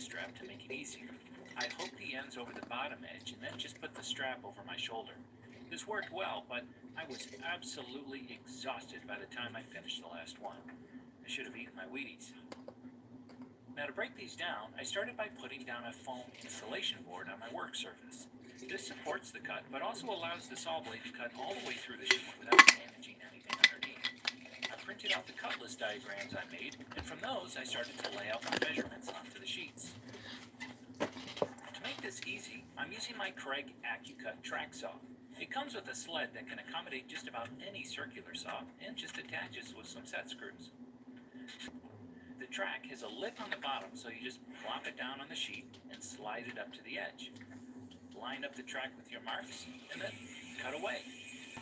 strap to make it easier. I hooked the ends over the bottom edge and then just put the strap over my shoulder. This worked well, but I was absolutely exhausted by the time I finished the last one. I should have eaten my Wheaties. Now to break these down, I started by putting down a foam installation board on my work surface. This supports the cut, but also allows the saw blade to cut all the way through the sheet without damaging anything underneath. I printed out the cutlass diagrams I made, and from those I started to lay out my measurements onto the sheets. To make this easy, I'm using my Craig AccuCut track saw. It comes with a sled that can accommodate just about any circular saw and just attaches with some set screws. The track has a lip on the bottom, so you just plop it down on the sheet and slide it up to the edge. Line up the track with your marks and then cut away.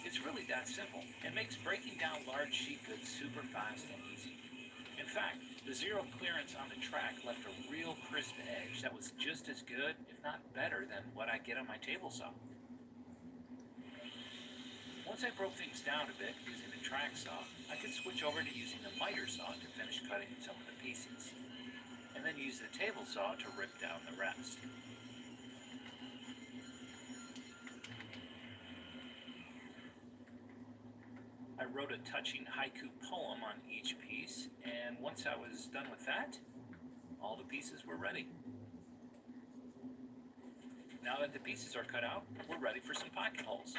It's really that simple. It makes breaking down large sheet goods super fast and easy. In fact, the zero clearance on the track left a real crisp edge that was just as good, if not better, than what I get on my table saw. Once I broke things down a bit using the track saw, I could switch over to using the miter saw to finish cutting some of the pieces, and then use the table saw to rip down the rest. I wrote a touching haiku poem on each piece, and once I was done with that, all the pieces were ready. Now that the pieces are cut out, we're ready for some pocket holes.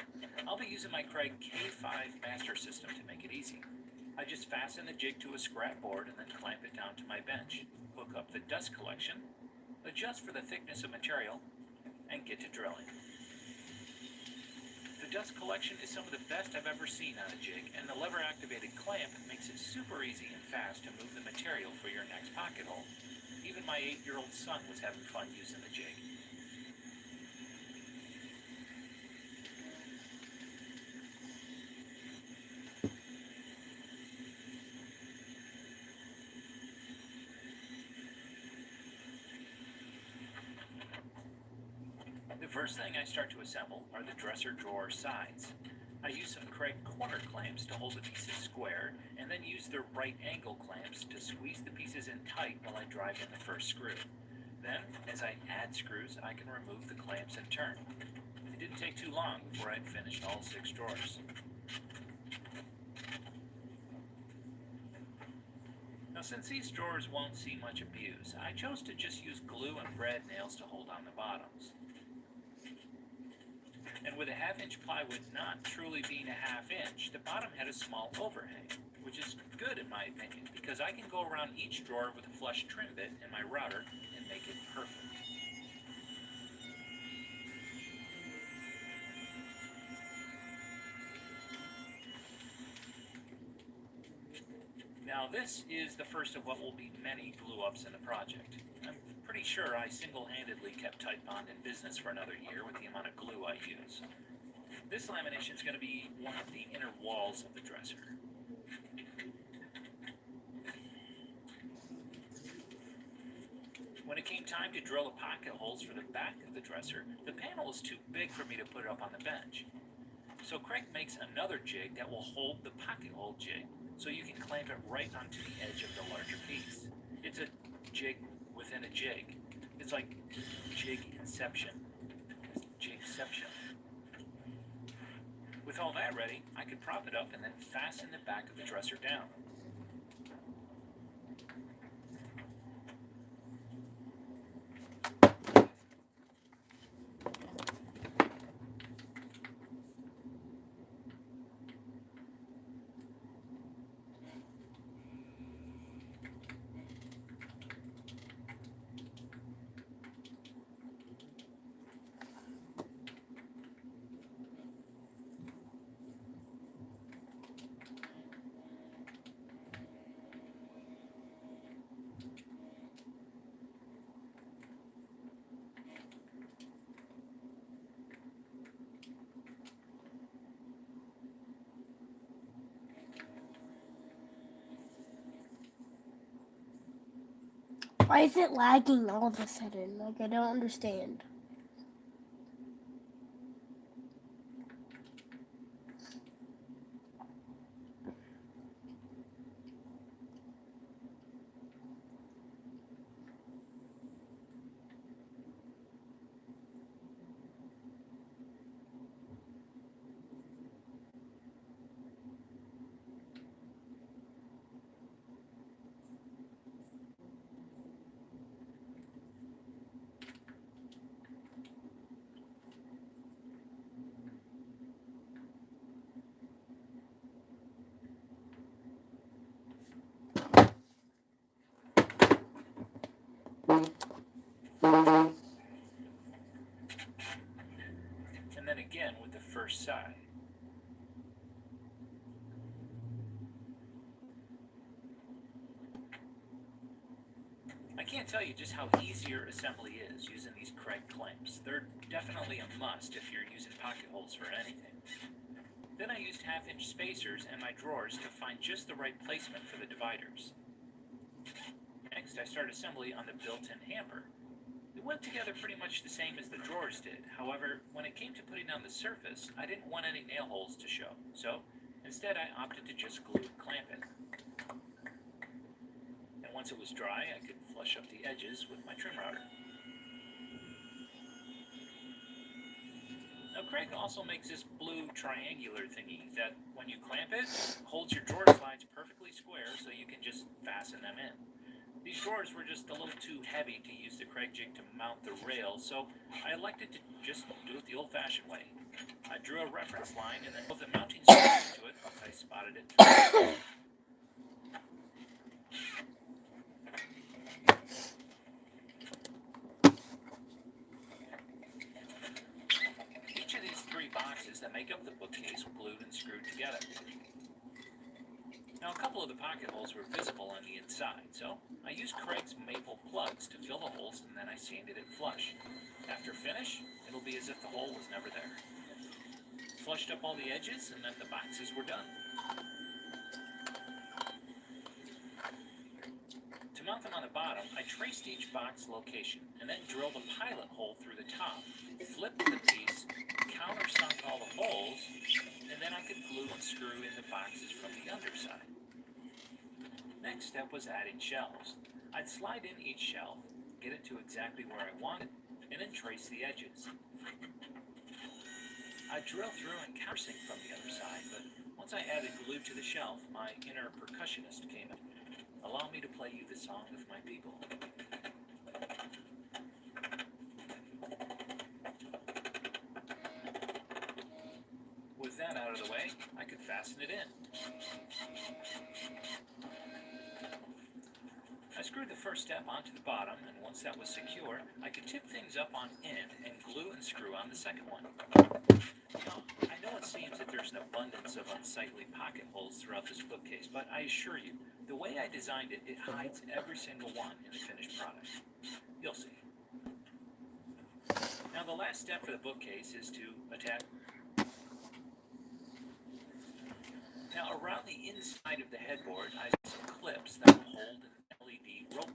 I'll be using my Craig K5 master system to make it easy. I just fasten the jig to a scrap board and then clamp it down to my bench, hook up the dust collection, adjust for the thickness of material, and get to drilling. The dust collection is some of the best I've ever seen on a jig, and the lever-activated clamp makes it super easy and fast to move the material for your next pocket hole. Even my 8-year-old son was having fun using the jig. The first thing I start to assemble are the dresser drawer sides. I use some Craig corner clamps to hold the pieces square, and then use their right angle clamps to squeeze the pieces in tight while I drive in the first screw. Then, as I add screws, I can remove the clamps and turn. It didn't take too long before I'd finished all 6 drawers. Now, since these drawers won't see much abuse, I chose to just use glue and brad nails to hold on the bottoms. And with a 1/2-inch plywood not truly being a 1/2 inch, the bottom had a small overhang, which is good in my opinion, because I can go around each drawer with a flush trim bit and my router and make it perfect. Now this is the first of what will be many glue-ups in the project. I'm pretty sure I single-handedly kept Titebond in business for another year with the amount of glue I use. This lamination is going to be one of the inner walls of the dresser. When it came time to drill the pocket holes for the back of the dresser, the panel was too big for me to put it up on the bench. So Craig makes another jig that will hold the pocket hole jig, so you can clamp it right onto the edge of the larger piece. It's a jig within a jig. It's like jig inception. Jigception. With all that ready, I could prop it up and then fasten the back of the dresser down. Why is it lagging all of a sudden? Like, I don't understand. And then again with the first side. I can't tell you just how easy your assembly is using these Craig clamps. They're definitely a must if you're using pocket holes for anything. Then I used 1/2-inch spacers in my drawers to find just the right placement for the dividers. Next, I started assembly on the built-in hamper. It went together pretty much the same as the drawers did. However, when it came to putting on the surface, I didn't want any nail holes to show. So, instead I opted to just glue and clamp it. And once it was dry, I could flush up the edges with my trim router. Now Craig also makes this blue triangular thingy that, when you clamp it, holds your drawer slides perfectly square so you can just fasten them in. These drawers were just a little too heavy to use the Craig jig to mount the rail, so I elected to just do it the old-fashioned way. I drew a reference line and then put the mounting screws into it once I spotted it through. Each of these 3 boxes that make up the bookcase were glued and screwed together. Now, a couple of the pocket holes were visible on the inside, so I used Craig's maple plugs to fill the holes, and then I sanded it flush. After finish, it'll be as if the hole was never there. Flushed up all the edges, and then the boxes were done. To mount them on the bottom, I traced each box location, and then drilled a pilot hole through the top, flipped the piece, countersunk all the holes, and then I could glue and screw in the boxes from the underside. Next step was adding shelves. I'd slide in each shelf, get it to exactly where I wanted, and then trace the edges. I'd drill through and countersink from the other side, but once I added glue to the shelf, my inner percussionist came in. Allow me to play you the song of my people. With that out of the way, I could fasten it in. I screwed the first step onto the bottom, and once that was secure, I could tip things up on end and glue and screw on the second one. Now, I know it seems that there's an abundance of unsightly pocket holes throughout this bookcase, but I assure you, the way I designed it, it hides every single one in the finished product. You'll see. Now, the last step for the bookcase is to attach. Now, around the inside of the headboard, I have some clips that will hold an LED rope.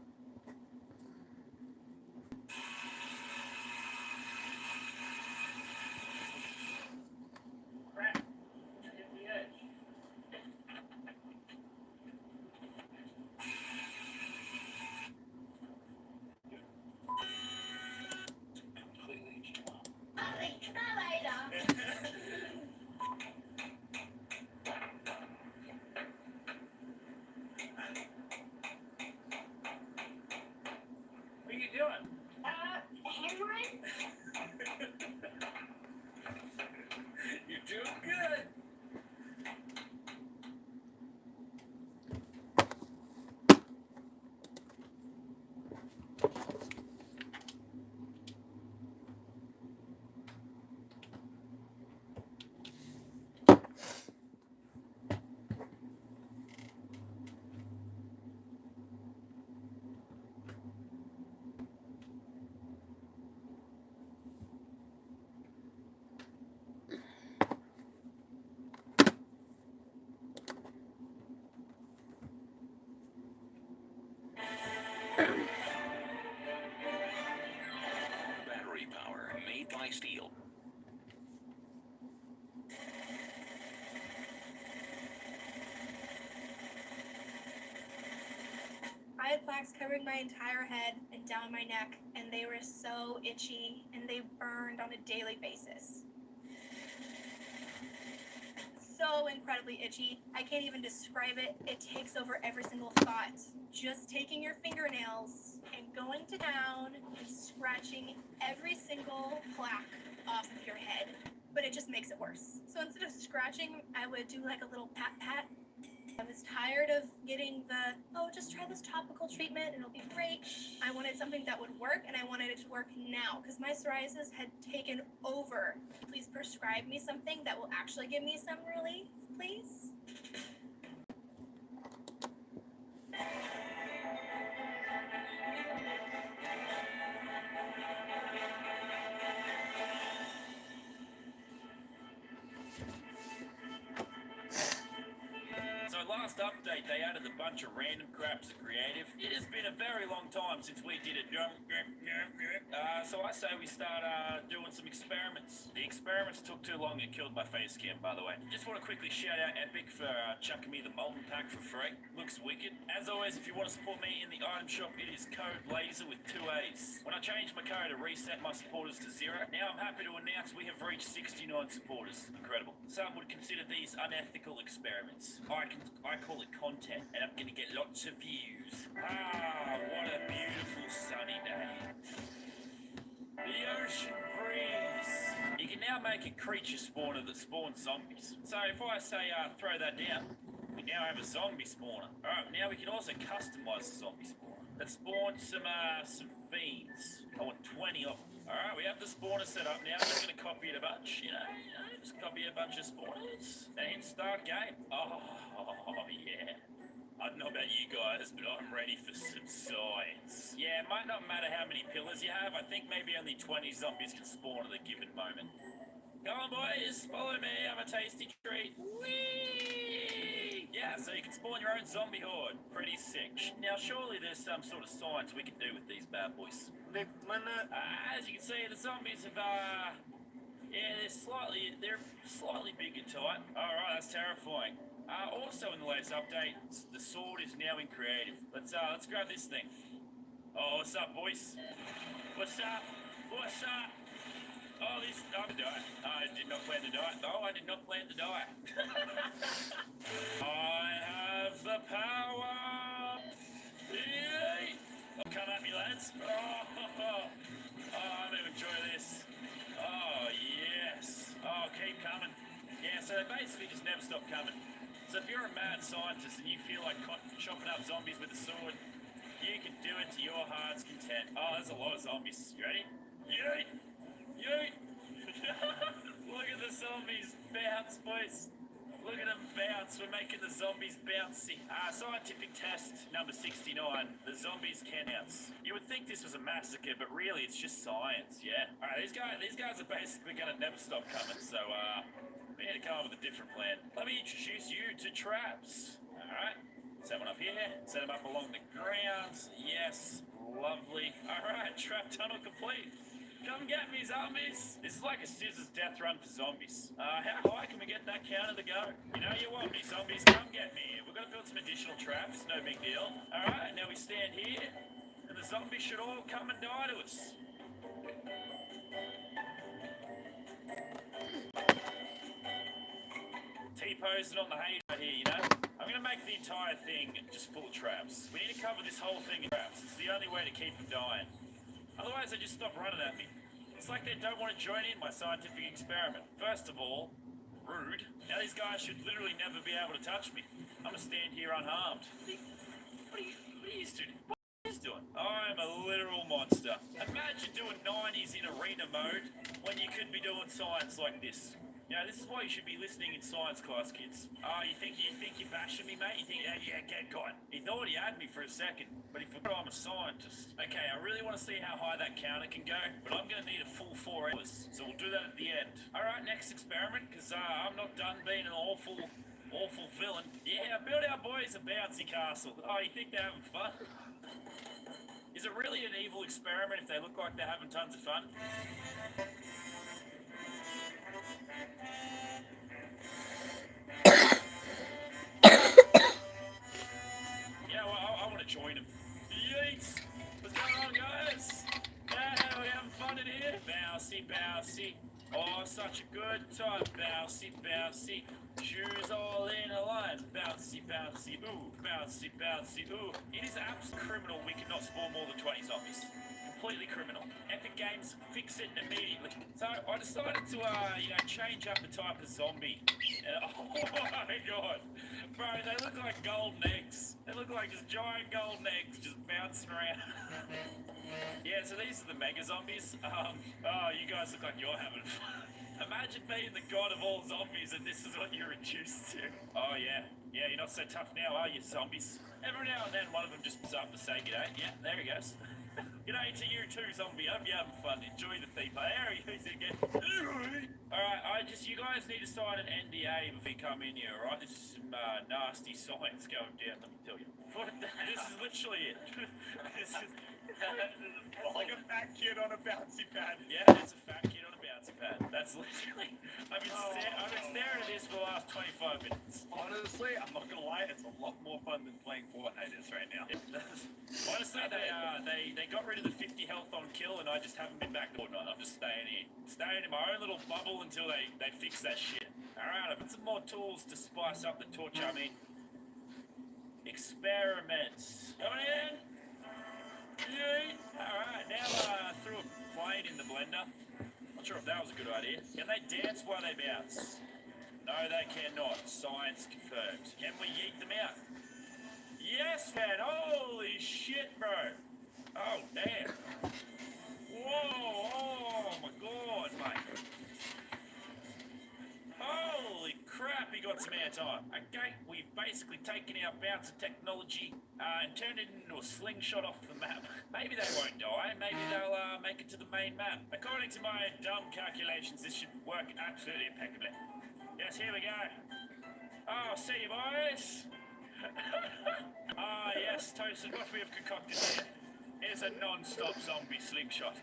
you doing? Hammering? You're doing good. Battery power made by Steel. I had plaques covering my entire head and down my neck, and they were so itchy, and they burned on a daily basis. So incredibly itchy. I can't even describe it. It takes over every single thought. Just taking your fingernails and going to town and scratching every single plaque off of your head. But it just makes it worse. So instead of scratching, I would do like a little pat pat. I was tired of getting the, oh, just try this topical treatment and it'll be great. I wanted something that would work, and I wanted it to work now because my psoriasis had taken over. Please prescribe me something that will actually give me some relief, please. So last update, they added a bunch of random crap to creative. It has been a very long time since we did it. So I say we start doing some experiments. The experiments took too long and killed my face cam, by the way. Just want to quickly shout out Epic for chucking me the Molten Pack for free. Looks wicked. As always, if you want to support me in the item shop, it is code LASER with 2 A's. When I changed my code to reset my supporters to 0, now I'm happy to announce we have reached 69 supporters. Incredible. Some would consider these unethical experiments. I call it content, and I'm gonna get lots of views. Ah, what a beautiful sunny day. The ocean breeze. You can now make a creature spawner that spawns zombies. So if I say throw that down, we now have a zombie spawner. Alright, now we can also customize the zombie spawner that spawns some fiends. I want 20 of them. Alright, we have the spawner set up now. I'm just gonna copy it a bunch, just copy a bunch of spawners and hit start game. Oh yeah. I don't know about you guys, but I'm ready for some science. Yeah, it might not matter how many pillars you have. I think maybe only 20 zombies can spawn at a given moment. Come on, boys, follow me. I'm a tasty treat. Whee! Yeah, so you can spawn your own zombie horde. Pretty sick. Now, surely there's some sort of science we can do with these bad boys. As you can see, the zombies have, they're slightly big and tight. Alright, that's terrifying. Also in the latest update, the sword is now in creative. Let's grab this thing. Oh, what's up, boys? What's up? What's up? Oh, I'm gonna die. I did not plan to die. No, I did not plan to die. I have the power. Yay! Oh, come at me, lads. Oh, I'm gonna enjoy this. Oh, yes. Oh, keep coming. Yeah, so they basically just never stop coming. So if you're a mad scientist and you feel like chopping up zombies with a sword, you can do it to your heart's content. Oh, there's a lot of zombies. You ready? Yeet! Yeet! Look at the zombies bounce, boys. Look at them bounce. We're making the zombies bouncy. Scientific test number 69. The zombies can bounce. You would think this was a massacre, but really it's just science, yeah? Alright, these guys are basically gonna never stop coming, so we need to come up with a different plan. Let me introduce you to traps. Alright, set one up here, set them up along the ground. Yes, lovely. Alright, trap tunnel complete. Come get me, zombies! This is like a scissors death run for zombies. How high can we get that counter to go? You know you want me, zombies, come get me. We're gonna build some additional traps, no big deal. Alright, now we stand here, and the zombies should all come and die to us. T-posing on the hay right here, I'm gonna make the entire thing just full of traps. We need to cover this whole thing in traps. It's the only way to keep them dying. Otherwise, they just stop running at me. It's like they don't want to join in my scientific experiment. First of all, rude. Now these guys should literally never be able to touch me. I'm gonna stand here unharmed. What are you doing? What are you doing? I'm a literal monster. Imagine doing 90s in arena mode when you could be doing science like this. You know, this is why you should be listening in science class, kids. Oh, you think you're bashing me, mate? You think, yeah, get caught. He thought he had me for a second, but he forgot I'm a scientist. Okay, I really want to see how high that counter can go, but I'm going to need a full 4 hours, so we'll do that at the end. All right, next experiment, because I'm not done being an awful villain. Yeah, build our boys a bouncy castle. Oh, you think they're having fun? Is it really an evil experiment if they look like they're having tons of fun? Yeah, well, I want to join them. Yeet! What's going on, guys? Yeah, we having fun in here? Bouncy, bouncy. Oh, such a good time. Bouncy, bouncy. Shoes all in a line. Bouncy, bouncy. Ooh, bouncy, bouncy. Ooh. It is absolutely criminal we cannot spawn more than 20 zombies. Completely criminal. Epic Games, fix it immediately. So I decided to, change up the type of zombie. Oh my god. Bro, they look like golden eggs. They look like just giant golden eggs just bouncing around. Yeah, so these are the mega zombies. Oh, you guys look like you're having fun. Imagine being the god of all zombies and this is what you're reduced to. Oh yeah. Yeah, you're not so tough now, are you, zombies? Every now and then one of them just pops up to say g'day. Yeah, there he goes. G'day to you too, zombie. Hope you're having fun. Enjoy the theme. There he is again. Alright, you guys need to sign an NDA before you come in here, alright? This is some nasty science going down, let me tell you. This is literally it. This is it's like a fat kid on a bouncy pad. Yeah, it's a fat kid on a bouncy pad. That's literally... I've been staring at this for the last 25 minutes. Honestly, I'm not gonna lie, it's a lot more fun than playing Fortnite is right now. Honestly, they got rid of the 50 health on kill, and I just haven't been back to Fortnite. I'm just staying here, staying in my own little bubble until they fix that shit. All right, I've got some more tools to spice up the torture. I mean, experiments. Coming in. All right, now I threw a plane in the blender. Not sure if that was a good idea. Can they dance while they bounce? No, they cannot. Science confirmed. Can we yeet them out? Yes, man. Holy shit, bro. Oh, damn. Whoa. Oh, my God, mate. Holy crap, he got some airtime. Okay, we've basically taken our bouncer technology and turned it into a slingshot off the map. Maybe they won't die. Maybe they'll make it to the main map. According to my dumb calculations, this should work absolutely impeccably. Yes, here we go. Oh, see you, boys. Yes, Toasted, what we have concocted here is a non-stop zombie slingshot.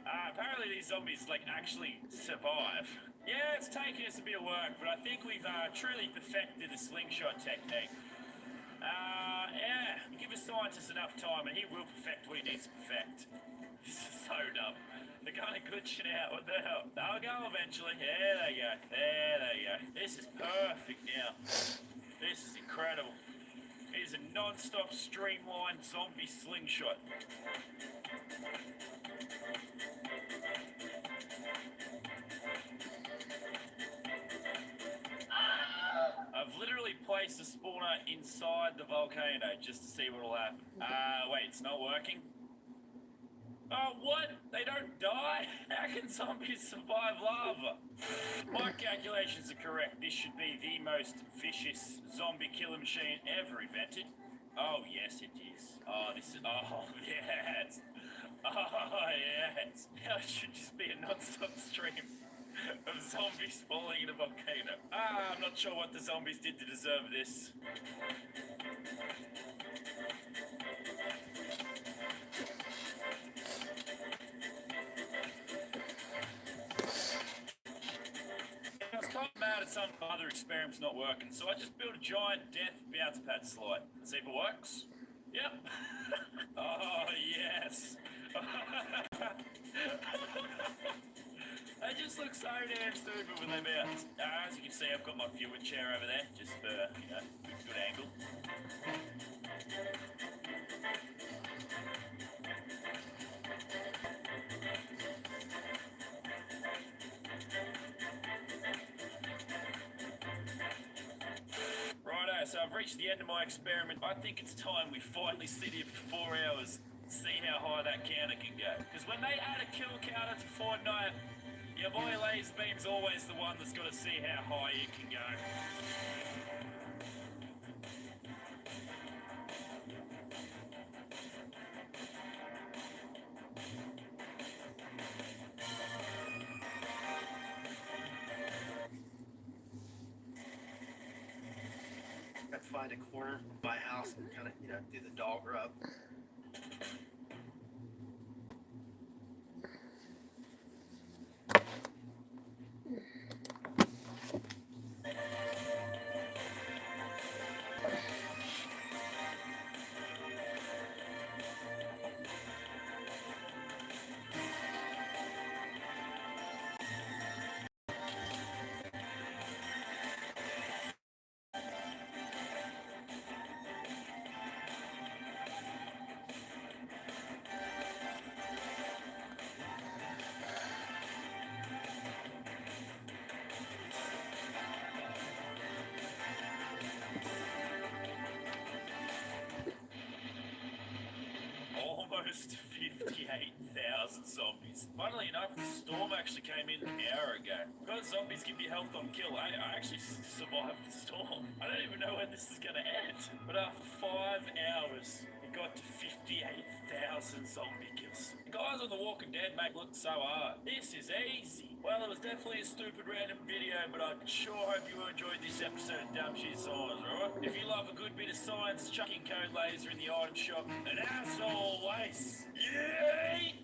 Apparently these zombies, actually survive. Yeah, it's taken us a bit of work, but I think we've truly perfected the slingshot technique. Yeah, give a scientist enough time and he will perfect what he needs to perfect. This is so dumb. They're kind of glitching out. What the hell? They'll go eventually. There they go. There they go. This is perfect now. This is incredible. It is a non-stop streamlined zombie slingshot. I've literally placed a spawner inside the volcano just to see what will happen. Wait, it's not working? Oh, what? They don't die? How can zombies survive lava? My calculations are correct. This should be the most vicious zombie killer machine ever invented. Oh, yes, it is. Oh, this is... Oh, yes. Oh, yes. It should just be a non-stop stream of zombies falling in a volcano. I'm not sure what the zombies did to deserve this. Mad at some other experiments not working, so I just built a giant death bounce pad slide. See if it works. Yep. Oh yes. They just look so damn stupid when they bounce. As you can see, I've got my viewing chair over there, just for good angle. I've reached the end of my experiment. I think it's time we finally sit here for 4 hours, see how high that counter can go. Because when they add a kill counter to Fortnite, your boy Laser Beam's always the one that's got to see how high it can go. Got to find a corner of my house and kind of, do the dog rub. Almost 58,000 zombies. Funnily enough, the storm actually came in an hour ago. Because zombies give you health on kill, I actually survived the storm. I don't even know when this is going to end. But after 5 hours, it got to 58,000 zombie kills. The guys on The Walking Dead make look so hard. This is easy. Well, it was definitely a stupid random video, but I sure hope you enjoyed this episode of Dumb Shit Science, alright? If you love a good bit of science, chuck in code laser in the item shop. And as always, yay!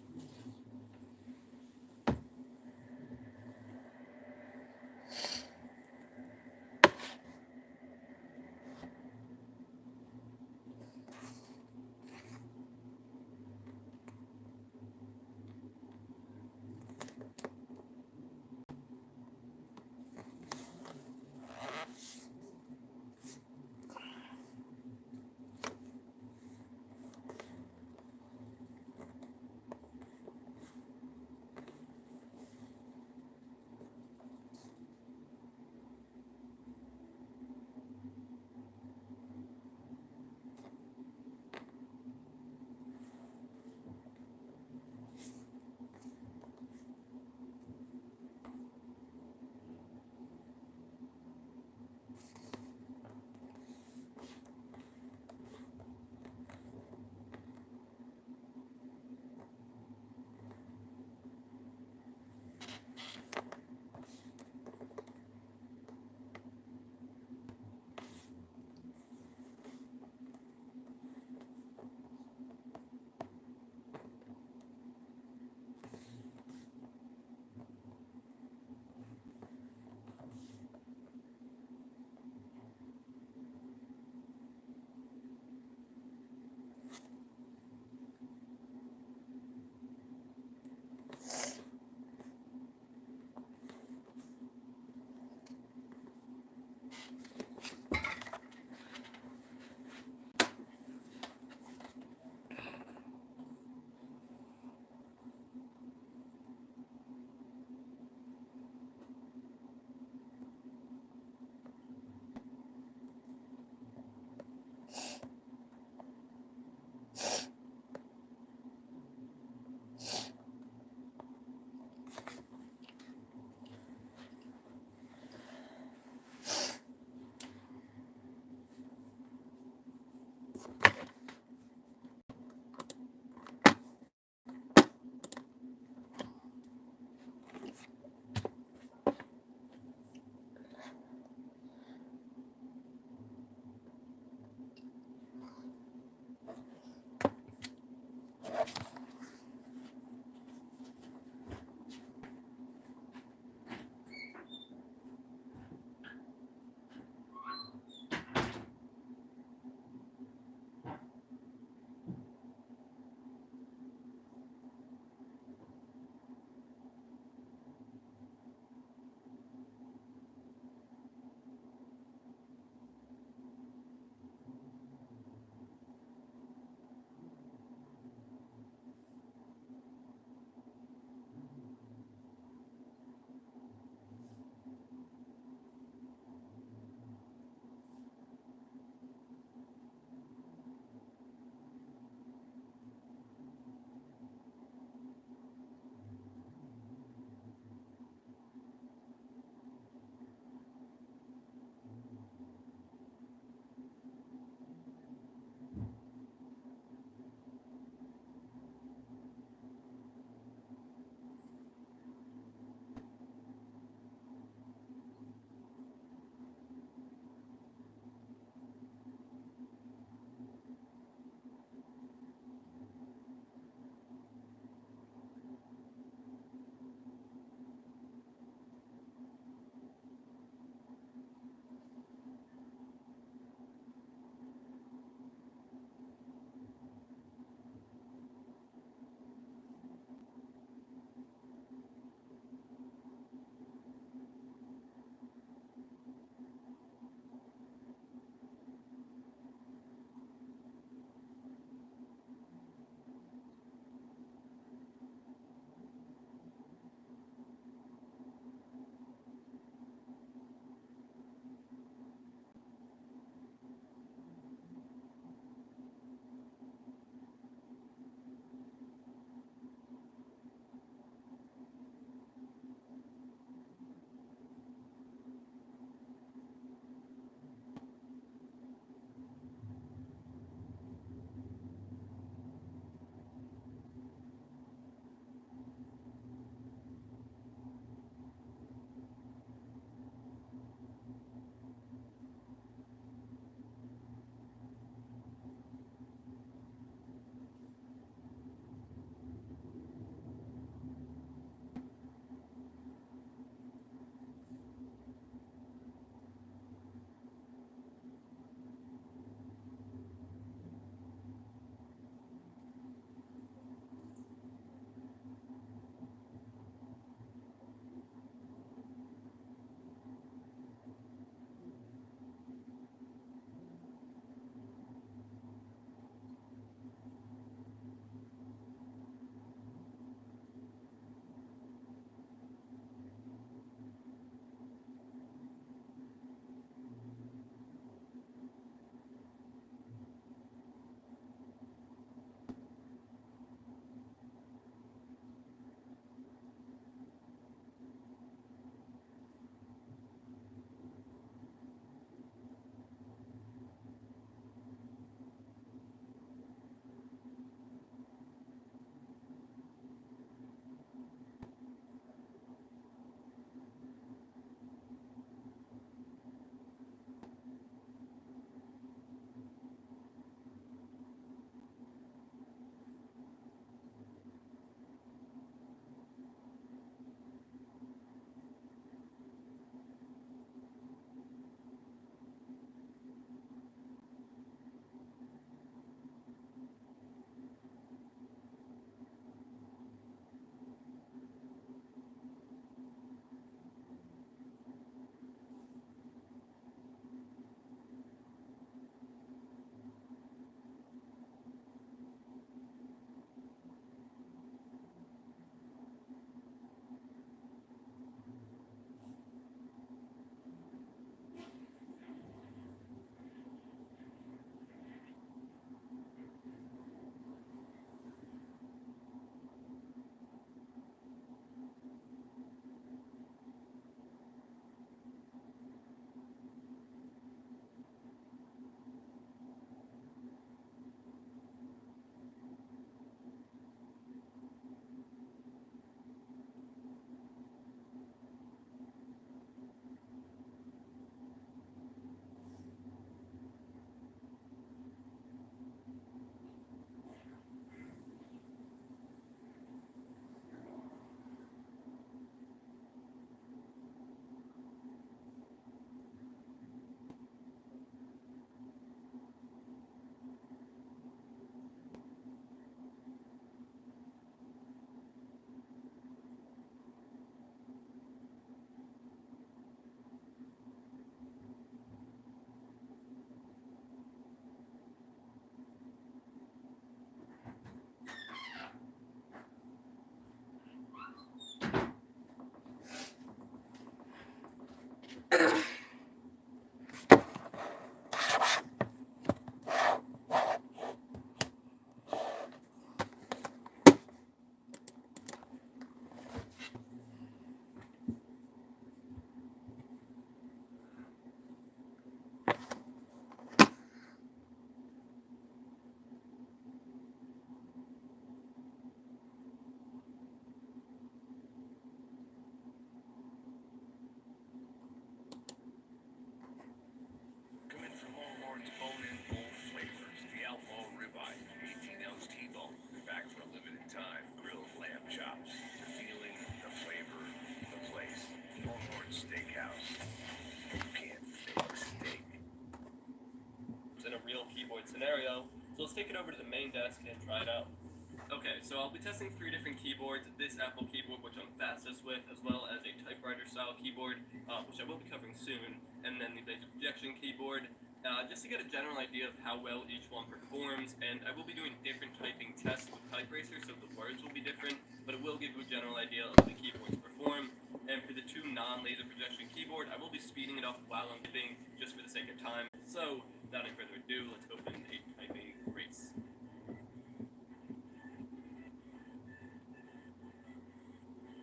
Bone-in bold flavors. The Outlaw Ribeye, 18-ounce T-bone. Back for a limited time. Grilled lamb chops. The feeling, the flavor, the place. Longhorn Steakhouse. You can't fake steak. In a real keyboard scenario. So let's take it over to the main desk and try it out. Okay, so I'll be testing 3 different keyboards. This Apple keyboard, which I'm fastest with, as well as a typewriter style keyboard, which I will be covering soon, and then the laser projection keyboard, just to get a general idea of how well each one performs. And I will be doing different typing tests with type racers, so the words will be different, but it will give you a general idea of how the keyboards perform. And for the 2 non-laser projection keyboard, I will be speeding it up while I'm typing, just for the sake of time. So, without any further ado, let's open a typing race.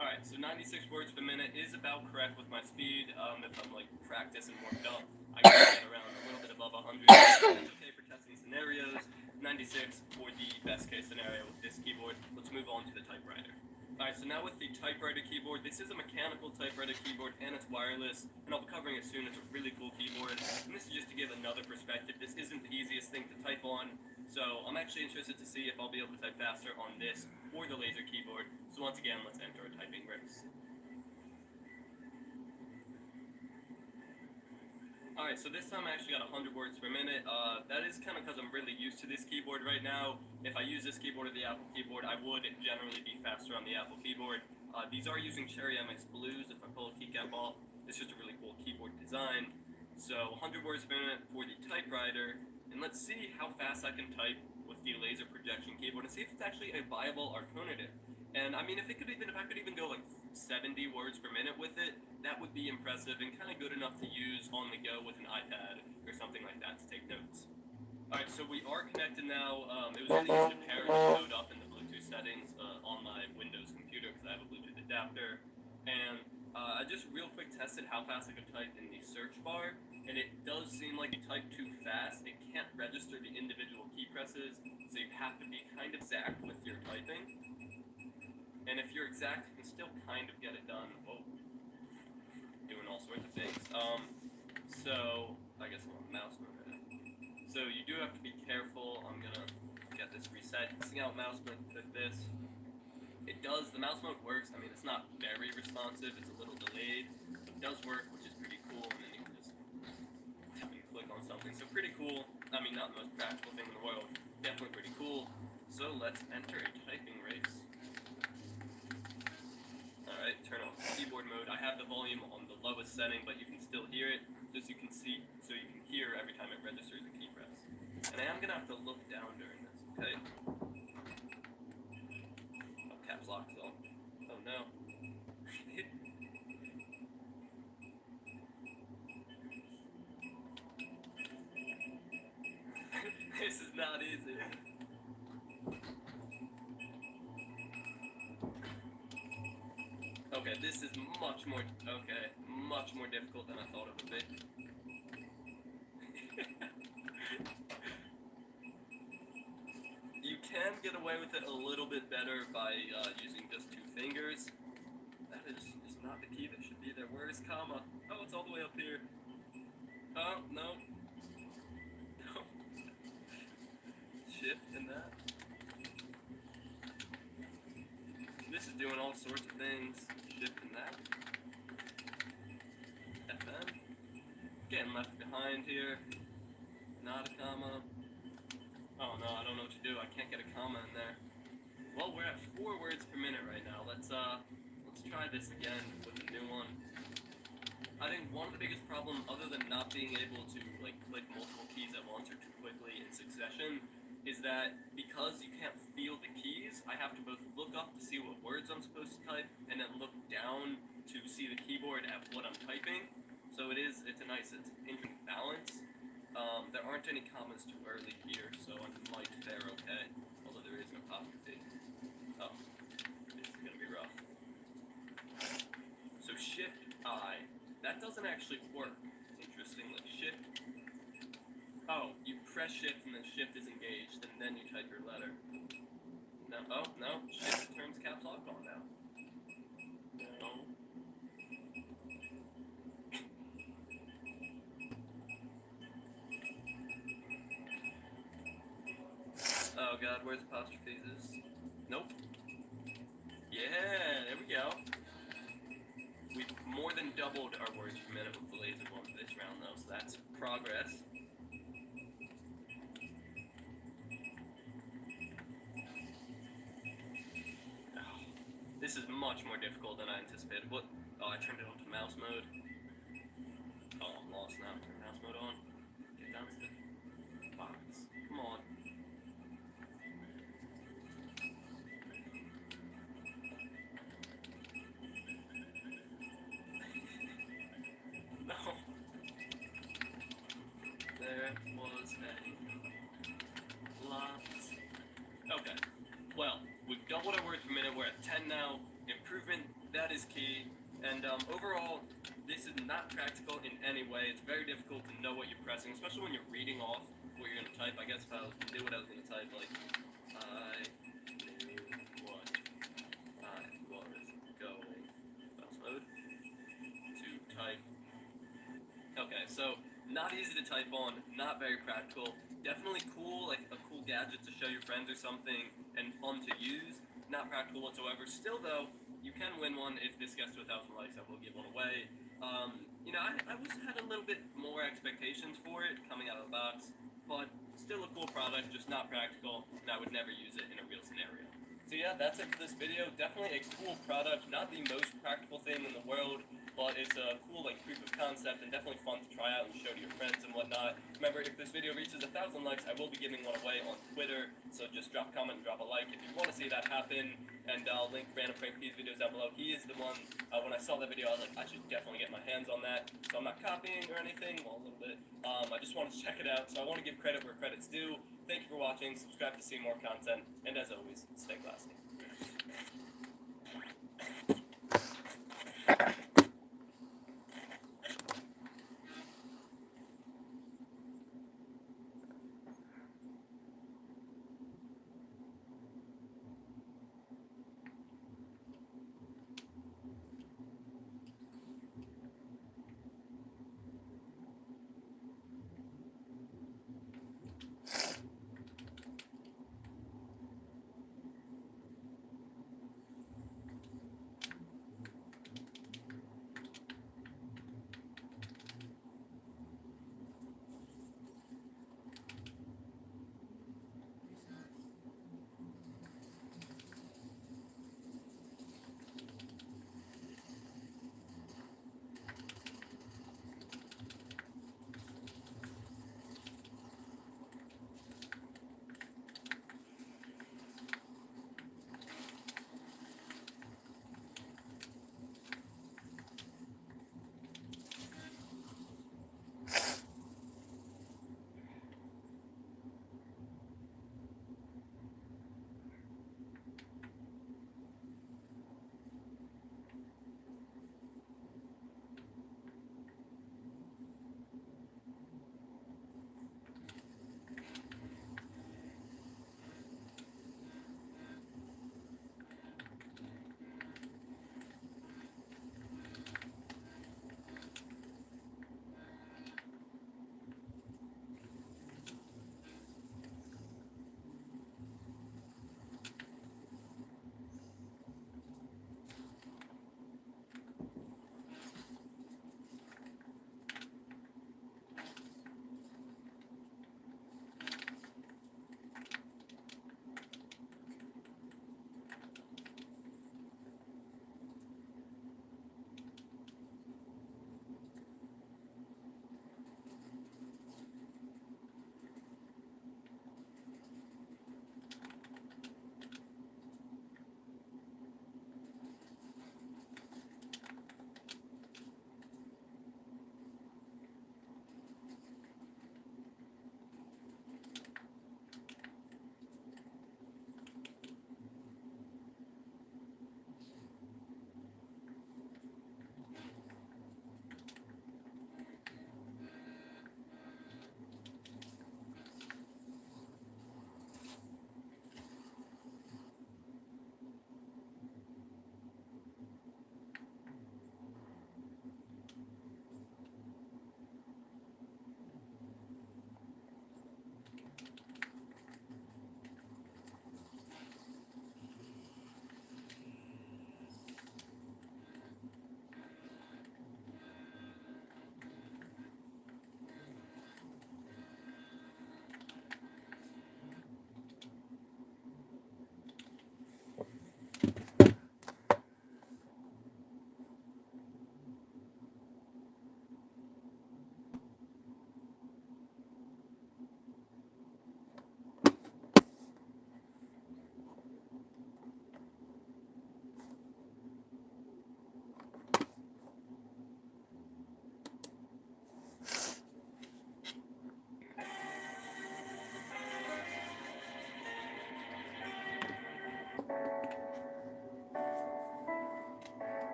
Alright, so 96 words per minute is about correct with my speed. If I'm like practiced and warmed up, I can get around a little bit above 100. That's okay for testing scenarios. 96 for the best case scenario with this keyboard. Let's move on to the typewriter. Alright, so now with the typewriter keyboard, this is a mechanical typewriter keyboard and it's wireless, and I'll be covering it soon. It's a really cool keyboard, and this is just to give another perspective. This isn't the easiest thing to type on, so I'm actually interested to see if I'll be able to type faster on this or the laser keyboard. So once again, let's enter a typing race. Alright, so this time I actually got 100 words per minute. That is kind of because I'm really used to this keyboard right now. If I use this keyboard or the Apple keyboard, I would generally be faster on the Apple keyboard. These are using Cherry MX Blues. If I pull a keycap off, it's just a really cool keyboard design. So 100 words per minute for the typewriter, and let's see how fast I can type with the laser projection keyboard and see if it's actually a viable alternative. And I mean, if I could even go like 70 words per minute with it, that would be impressive and kind of good enough to use on the go with an iPad or something like that to take notes. Alright, so we are connected now. It was really easy to pair and load up in the Bluetooth settings on my Windows computer because I have a Bluetooth adapter. And I just real quick tested how fast I could type in the search bar, and it does seem like you type too fast. It can't register the individual key presses, so you have to be kind of exact with your typing. And if you're exact, you can still kind of get it done. Oh, doing all sorts of things. So I guess I'm on mouse mode right now. So you do have to be careful. I'm gonna get this reset. Testing out mouse mode with this. It does. The mouse mode works. I mean, it's not very responsive. It's a little delayed. It does work, which is pretty cool. And then you can just click on something. So pretty cool. I mean, not the most practical thing in the world. Definitely pretty cool. So let's enter a typing race. Alright, turn off keyboard mode. I have the volume on the lowest setting, but you can still hear it, just so you can see, so you can hear every time it registers a key press. And I am gonna have to look down during this, okay? Oh, caps lock is on. Oh no. This is not easy. Okay, this is much more difficult than I thought it would be. You can get away with it a little bit better by using just 2 fingers. That is not the key that should be there. Where is comma? Oh, it's all the way up here. Oh, no. No. Shift and that. This is doing all sorts of things. Shifting that. FM. Getting left behind here. Not a comma. Oh no, I don't know what to do. I can't get a comma in there. Well, we're at 4 words per minute right now. Let's try this again with a new one. I think one of the biggest problems, other than not being able to like click multiple keys at once or too quickly in succession, is that because you can't feel the keys, I have to both look up to see what words I'm supposed to type, and then look down to see the keyboard at what I'm typing. So it's a nice, it's an interesting balance. There aren't any commas too early here, so I might fare okay, although there is an apostrophe. Oh, this is gonna be rough. So Shift I, that doesn't actually work, interestingly. Shift, oh, you press Shift and then Shift is engaged, and then you type your letter. No, oh, no, Shift turns caps lock on now. No. God, where's apostrophes is? Nope. Yeah, there we go. We've more than doubled our words per minute with the laser one this round, though, so that's progress. Oh, this is much more difficult than I anticipated. What? Oh, I turned it on to mouse mode. Oh, I'm lost now. Turn mouse mode on. Get down to the box. Come on. No. There was a lot. Okay. Well, we've doubled our words per minute. We're at 10 now. Improvement, that is key. And overall, this is not practical in any way. It's very difficult to know what you're pressing, especially when you're reading off what you're going to type. I guess if I knew what I was going to type, like, I knew what I was going, mouse mode, to type. Okay, so not easy to type on, not very practical. Definitely cool, like a cool gadget to show your friends or something, and fun to use. Not practical whatsoever. Still, though, you can win one if this gets to 1,000 likes. I will give one away. You know, I had a little bit more expectations for it coming out of the box, but still a cool product, just not practical, and I would never use it in a real scenario. So yeah, that's it for this video. Definitely a cool product, not the most practical thing in the world, but it's a cool like proof of concept and definitely fun to try out and show to your friends and whatnot. Remember, if this video reaches 1,000 likes, I will be giving one away on Twitter, so just drop a comment and drop a like if you want to see that happen, and I'll link Random Frank P's videos down below. He is the one, when I saw that video, I was like, I should definitely get my hands on that, so I'm not copying or anything, well, a little bit. I just wanted to check it out, so I want to give credit where credit's due. Thank you for watching, subscribe to see more content, and as always, stay classy.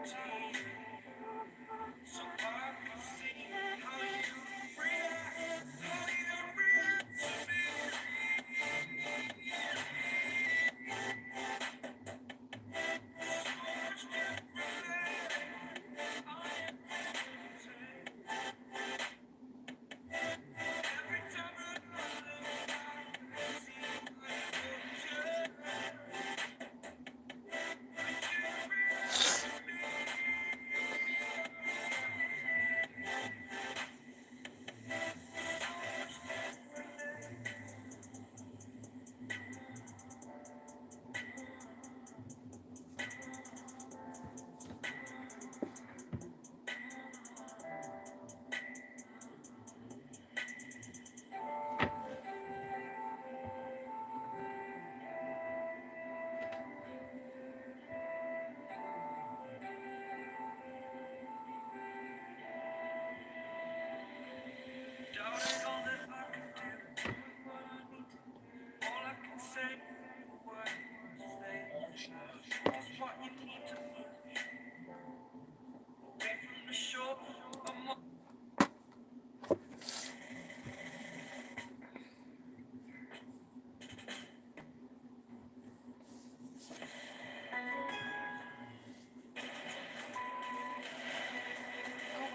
Oh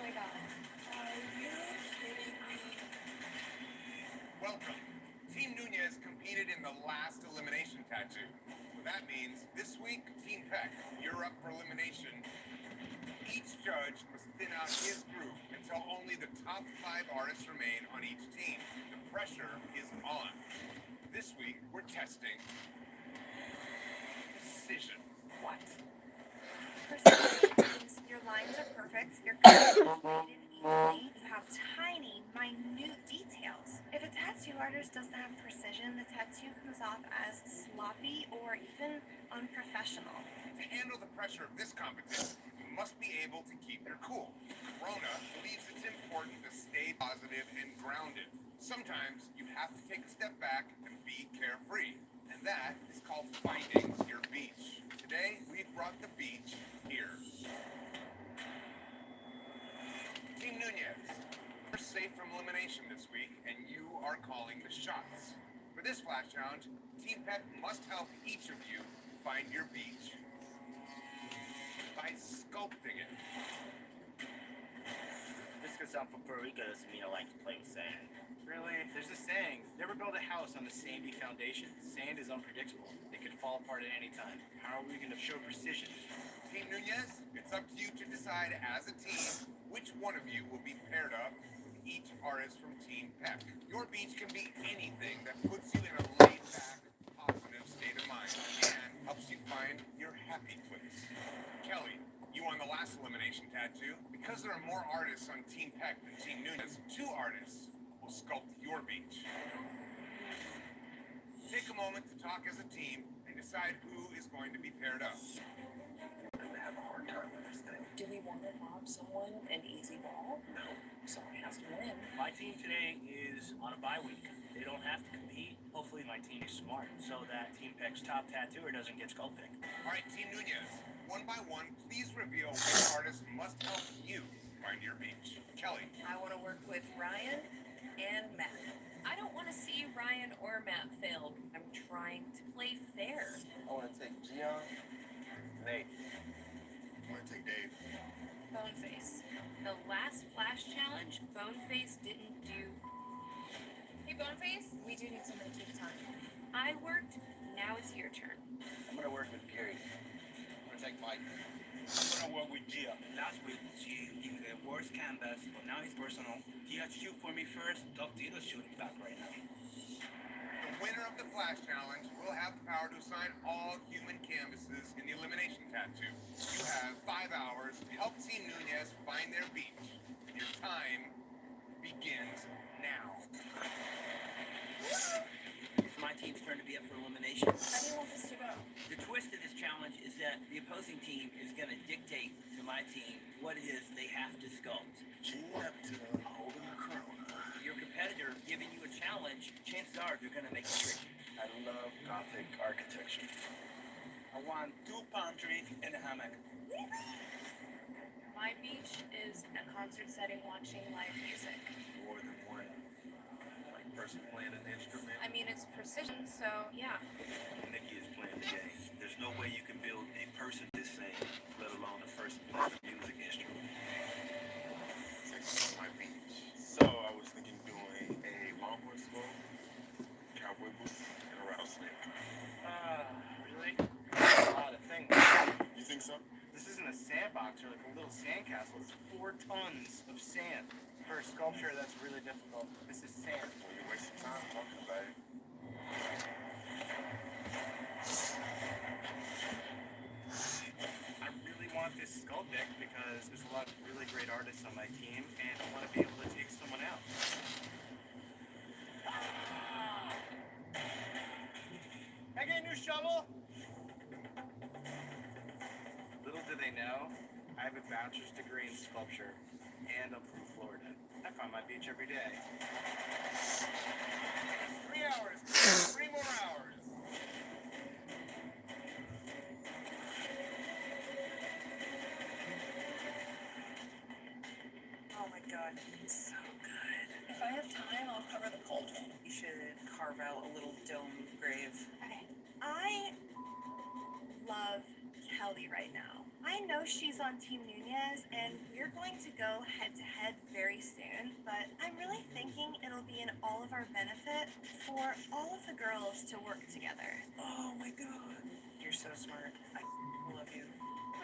my god. Are you kidding me? Welcome. Team Nunez competed in the last elimination tattoo. What that means, this week, Team Peck, you're up for elimination. Each judge must thin out his group until only the top 5 artists remain on each team. The pressure is on. This week, we're testing precision. What? Precision means your lines are perfect, your colors are faded evenly, you have tiny, minute details. If a tattoo artist doesn't have precision, the tattoo comes off as sloppy or even unprofessional. To handle the pressure of this competition, you must be able to keep your cool. Corona believes it's important to stay positive and grounded. Sometimes you have to take a step back and be carefree. And that is called finding your beach. Today, we've brought the beach here. Team Nunez, you're safe from elimination this week, and you are calling the shots. For this flash challenge, Team Peck must help each of you find your beach by sculpting it. This could sound for Puerto Rico doesn't mean I like to play with sand. Really? There's a saying, never build a house on a sandy foundation. Sand is unpredictable. It could fall apart at any time. How are we going to show precision? Team Nunez, it's up to you to decide as a team which one of you will be paired up with each artist from Team Peck. Your beach can be anything that puts you in a laid-back, positive state of mind and helps you find your happy place. Kelly, you won the last elimination tattoo. Because there are more artists on Team Peck than Team Nunez, 2 artists will sculpt your beach. Take a moment to talk as a team and decide who is going to be paired up. I'm gonna have a hard time with this thing. Do we want to rob someone an easy ball? No. Someone has to win. My team today is on a bye week. They don't have to compete. Hopefully my team is smart so that Team Peck's top tattooer doesn't get skull picked. All right, Team Nunez, one by one, please reveal which artist must help you find your beach. Kelly. I want to work with Ryan and Matt. I don't want to see Ryan or Matt fail. I'm trying to play fair. I want to take Gian, Nate. I want to take Dave. Boneface. The last flash challenge, Boneface didn't do. Hey, Boneface, we do need somebody to keep time. I worked. Now it's your turn. I'm going to work with Gary. I'm going to take Mike. I'm gonna work with Gia. Last week, she gave me the worst canvas, but now it's personal. He had to shoot for me first. Doug Tito's shooting back right now. The winner of the Flash Challenge will have the power to assign all human canvases in the elimination tattoo. You have 5 hours to help Team Nunez find their beach. Your time begins now. It's my team's turn to be up for elimination. How do you want this to go? The twist of this challenge is that the opposing team is going to dictate to my team what it is they have to sculpt. Holding the Corona. Your competitor giving you a challenge, chances are they're going to make it tricky. I love Gothic architecture. I want 2 palm trees and a hammock. My beach is a concert setting watching live music. More than one, like, person playing an instrument. I mean, it's precision, so yeah. Nikki is playing the game. There's no way you can build a person this same, let alone a person playing a music instrument. Section of my beach. So I was thinking doing a longboard slope, cowboy boots, and a rattlesnake. Really? That's a lot of things. You think so? This isn't a sandbox or like a little sandcastle. It's 4 tons of sand. For a sculpture, that's really difficult. This is sand. Well, you're wasting time talking about it. I really want this sculpt deck because there's a lot of really great artists on my team, and I want to be able to take someone out. Can I get a new shovel? Little do they know, I have a bachelor's degree in sculpture, and I'm from Florida. I find my beach every day. 3 hours, 3 more hours. Oh my god, it's so good. If I have time, I'll cover the cauldron. You should carve out a little dome grave. Okay. I love Kelly right now. I know she's on Team Nunez, and we're going to go head to head very soon, but I'm really thinking it'll be in all of our benefit for all of the girls to work together. Oh my god. You're so smart. I love you.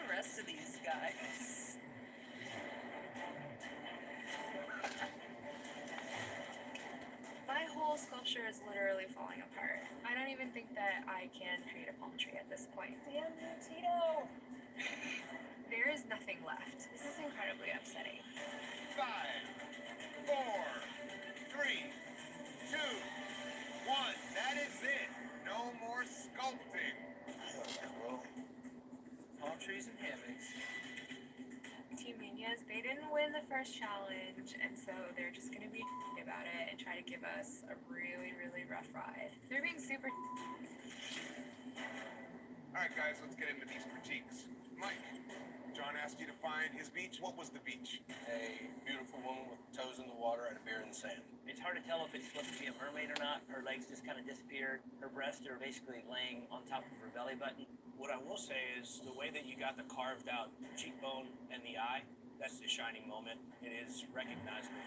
The rest of these guys. My whole sculpture is literally falling apart. I don't even think that I can create a palm tree at this point. Damn you, Tito! There is nothing left. This is incredibly upsetting. 5, 4, 3, 2, 1. That is it. No more sculpting. Palm trees and hammocks. Team Nunez, they didn't win the first challenge, and so they're just gonna be about it and try to give us a really, really rough ride. They're being super. All right, guys, let's get into these critiques. Mike, John asked you to find his beach. What was the beach? A beautiful woman with toes in the water and a bear in the sand. It's hard to tell if it's supposed to be a mermaid or not. Her legs just kind of disappeared. Her breasts are basically laying on top of her belly button. What I will say is the way that you got the carved out cheekbone and the eye, that's the shining moment. It is recognizable.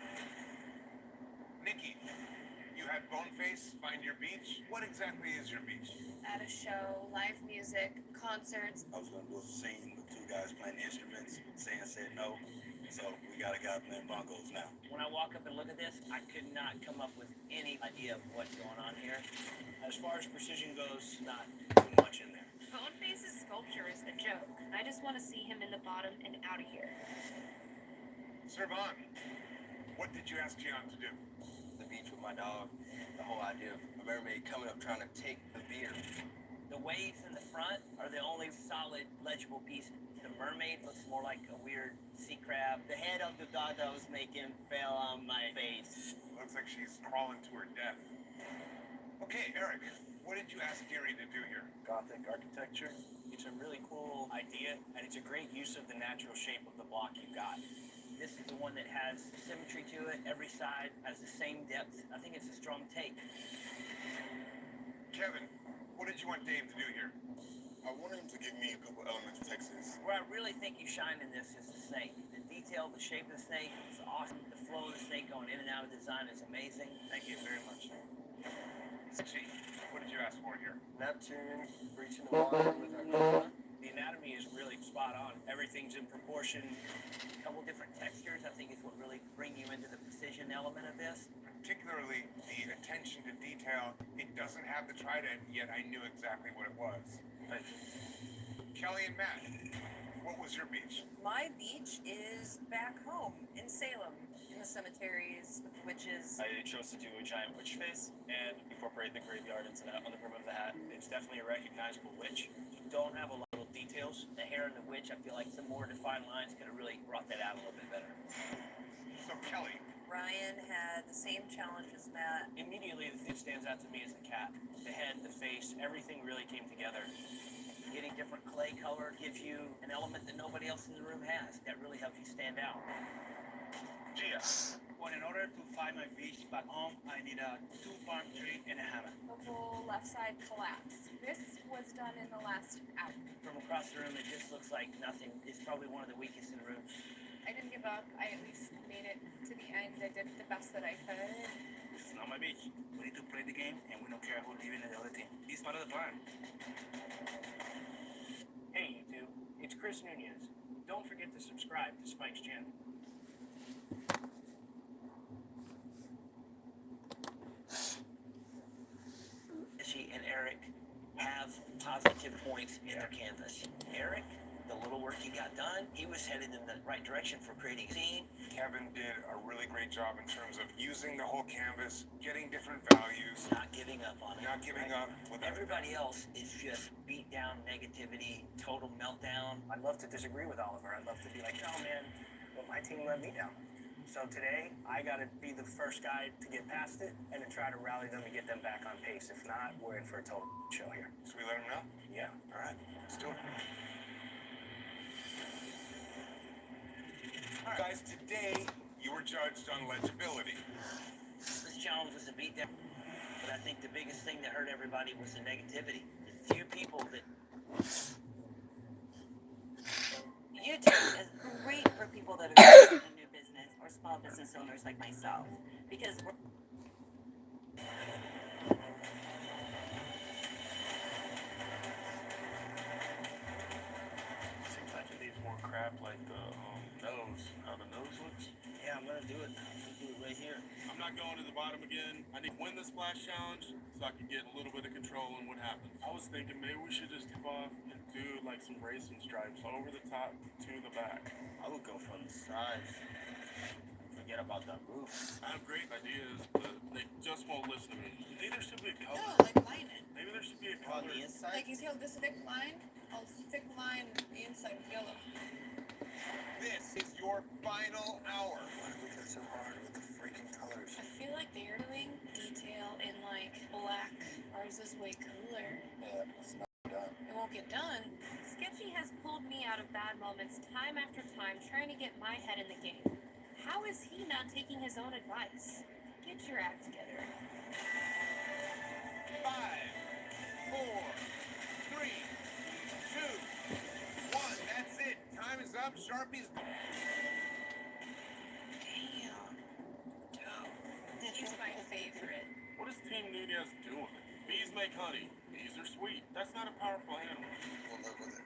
Nikki, you had Boneface find your beach. What exactly is your beach? At a show, live music, concerts. I was gonna do a scene with 2 guys playing instruments. Sam said no, so we got a guy playing bongos now. When I walk up and look at this, I could not come up with any idea of what's going on here. As far as precision goes, not too much in there. Boneface's sculpture is a joke. I just want to see him in the bottom and out of here. Servan, what did you ask Gian to do? The beach with my dog. The whole idea of a mermaid coming up trying to take the beer. The waves in the front are the only solid, legible piece. The mermaid looks more like a weird sea crab. The head of the dog that I was making fell on my face. Looks like she's crawling to her death. Okay, Eric, what did you ask Gary to do here? Gothic architecture. It's a really cool idea, and it's a great use of the natural shape of the block you got. This is the one that has symmetry to it. Every side has the same depth. I think it's a strong take. Kevin, what did you want Dave to do here? I wanted him to give me a couple elements of Texas. Where I really think you shine in this is the snake. The detail, the shape of the snake is awesome. The flow of the snake going in and out of the design is amazing. Thank you very much. Chief, what did you ask for here? Neptune breaching the water with our Nova. The anatomy is really spot on. Everything's in proportion. A couple different textures, I think, is what really bring you into the precision element of this. Particularly the attention to detail. It doesn't have the trident, yet I knew exactly what it was. Kelly and Matt, what was your beach? My beach is back home in Salem, in the cemeteries with witches. I chose to do a giant witch face and incorporate the graveyard into that on the brim of the hat. It's definitely a recognizable witch. You don't have a lot of details. The hair and the witch, I feel like some more defined lines could have really brought that out a little bit better. So Kelly, Ryan had the same challenge as Matt. Immediately, the thing that stands out to me is the cat. The head, the face, everything really came together. Getting different clay color gives you an element that nobody else in the room has. That really helps you stand out. Gia, well, in order to find my beach back home, I need a 2 palm tree and a hammer. The whole left side collapse. This was done in the last hour. From across the room, it just looks like nothing. It's probably one of the weakest in the room. I didn't give up. I at least made it to the end. I did the best that I could. This is not my beach. We need to play the game, and we don't care who's leaving the other team. It's part of the plan. Hey, YouTube. It's Chris Nunez. Don't forget to subscribe to Spike's channel. She and Eric have positive points in their canvas. Eric, the little work he got done, he was headed in the right direction for creating a scene. Kevin did a really great job in terms of using the whole canvas, getting different values, Not giving up on it. not giving up. Everybody else is just beat down negativity, total meltdown. I'd love to disagree with Oliver. I'd love to be like, no, man, well, my team let me down. So today, I got to be the first guy to get past it and to try to rally them and get them back on pace. If not, we're in for a total show here. So we let him know? Yeah. All right, let's do it. All right, guys, today you were judged on legibility. This challenge was a beatdown. But I think the biggest thing that hurt everybody was the negativity. The few people that... YouTube is great for people that are starting a new business or small business owners like myself because we're Seems like it needs more crap like the nose, how the nose looks. Yeah, I'm going to do it. I'm going to do it right here. I'm not going to the bottom again. I need to win the splash challenge so I can get a little bit of control in what happens. I was thinking maybe we should just tip off and do like some racing stripes over the top to the back. I would go from the sides. Forget about the roof. I have great ideas, but they just won't listen to me. Maybe there should be a color. No, like line it. Maybe there should be a On color. the inside? Like you see how this thick line? I'll thick line the inside with yellow. This is your final hour. Why do we go so hard with the freaking colors? I feel like they're doing detail in like black. Ours is way cooler. Yeah, it's not done. It won't get done. Sketchy has pulled me out of bad moments time after time trying to get my head in the game. How is he not taking his own advice? Get your act together. 5, 4, 3, 2, 1. That's it. Time is up. Sharpie's. He's my favorite. What is Team Nunez doing? Bees make honey. Bees are sweet. That's not a powerful animal. We'll live with it.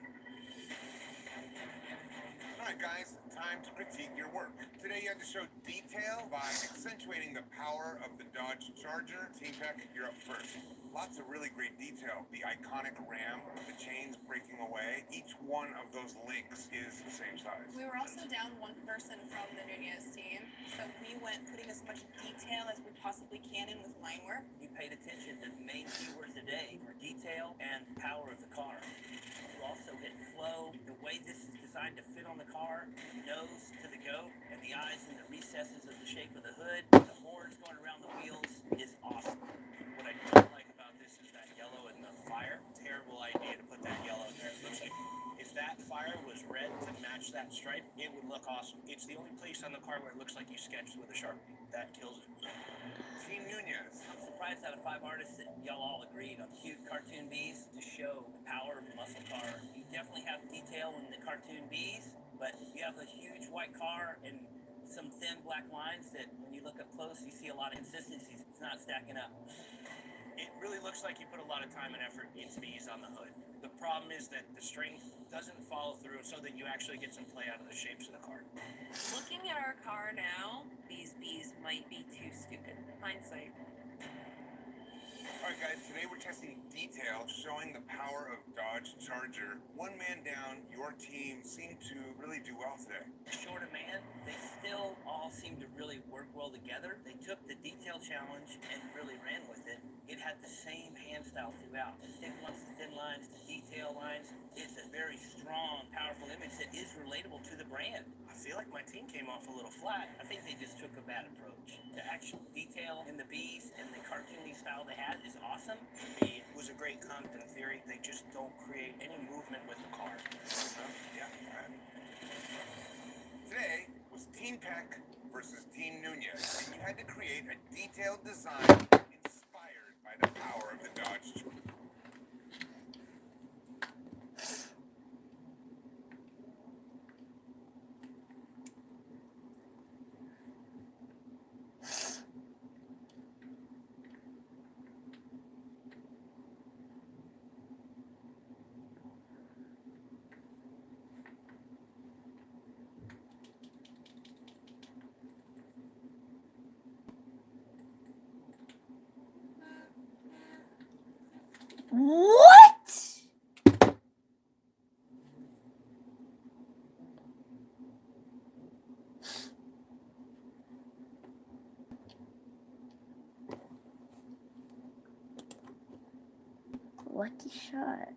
All right, guys, time to critique your work. Today you had to show detail by accentuating the power of the Dodge Charger. Team Peck, you're up first. Lots of really great detail. The iconic ram, the chains breaking away. Each one of those links is the same size. We were also down one person from the Nunez team, so we went putting as much detail as we possibly can in with line work. You paid attention to the main keywords today were detail and power of the car. You also hit flow, the way this is designed to fit on the car, nose to the goat, and the eyes in the recesses of the shape of the hood, the horns going around the wheels is awesome. What I don't like about this is that yellow and the fire. Terrible idea to put that yellow there. It looks like if that fire was red to match that stripe, it would look awesome. It's the only place on the car where it looks like you sketched with a Sharpie. That kills it. Team Nunez. I'm surprised out of 5 artists that y'all all agreed on cute cartoon bees to show the power of a muscle car. You definitely have detail in the cartoon bees, but you have a huge white car and some thin black lines that when you look up close, you see a lot of inconsistencies. It's not stacking up. It really looks like you put a lot of time and effort into bees on the hood. The problem is that the strength doesn't follow through so that you actually get some play out of the shapes of the car. Looking at our car now, these bees might be too stupid. Hindsight. All Alright guys, today we're testing detail showing the power of Dodge Charger. One man down, your team seemed to really do well today. Short of man, they still all seem to really work well together. They took the detail challenge and really ran with it. It had the same hand style throughout. The thick ones, the thin lines, the detail lines. It's a very strong, powerful image that is relatable to the brand. I feel like my team came off a little flat. I think they just took a bad approach. The actual detail in the bees and the cartoony style they had is awesome. For me, it was a great content theory. They just don't create any movement with the car. Yeah, alright. Today was Team Peck versus Team Nunez, and you had to create a detailed design inspired by the power of the Dodge Charger. What? Lucky shot.